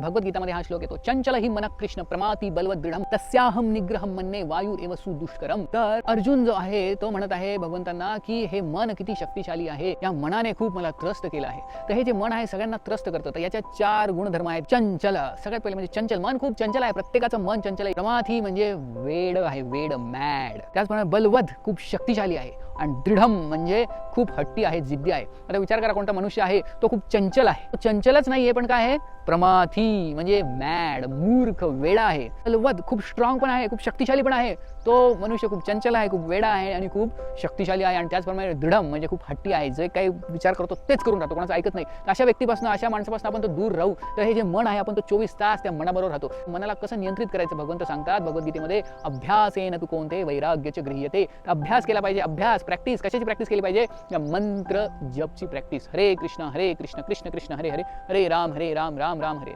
भगवद्गीतामध्ये हा श्लोक येतो, चंचल ही मन कृष्ण प्रमाती बलवत दृढम तस्याहम निग्रहम मन्ये वायुरेव सुदुष्करम। तर अर्जुन जो आहे तो म्हणत आहे भगवंतांना की हे मन किती शक्तिशाली आहे, या मनाने खूप मला त्रस्त केलं आहे। तर हे जे मन आहे सगळ्यांना त्रस्त करतं। तर याच्या 4 गुणधर्म आहेत। चंचल, सगळ्यात पहिले म्हणजे चंचल, मन खूप चंचल आहे, प्रत्येकाचं मन चंचल आहे। प्रमाथी म्हणजे वेड आहे, वेड, मॅड। त्याचप्रमाणे बलवद खूप शक्तिशाली आहे, आणि दृढम म्हणजे खूप हट्टी आहे, जिद्दी आहे। आता विचार करा, कोणता मनुष्य आहे तो खूप चंचल आहे, तो चंचलच नाहीये पण काय आहे, प्रमाथी म्हणजे मॅड, मूर्ख, वेडा आहे। बलवद खूप स्ट्रॉंग पण आहे, खूप शक्तिशाली पण आहे। तो मनुष्य खूप चंचल आहे, खूप वेडा आहे आणि खूप शक्तिशाली आहे। आणि त्याचप्रमाणे दृढम म्हणजे खूप हट्टी आहे, जे काही विचार करतो तेच करून राहतो, कोणाचं ऐकत नाही। तर अशा व्यक्तीपासून, अशा माणसापासून आपण तो दूर राहू। तर हे जे मन आहे आपण तो 24 तास त्या मनाबरोबर राहतो। मनाला कसं नियंत्रित करायचं भगवंत सांगतात भगवद्गीतेमध्ये, अभ्यासेन तु कौन्ते वैराग्यच गृह्यते। अभ्यास केला पाहिजे, अभ्यास, प्रॅक्टिस। कशाची प्रॅक्टिस केली पाहिजे? मंत्र जपची प्रॅक्टिस। हरे कृष्ण कृष्ण कृष्ण हरे हरे, हरे राम राम राम हरे।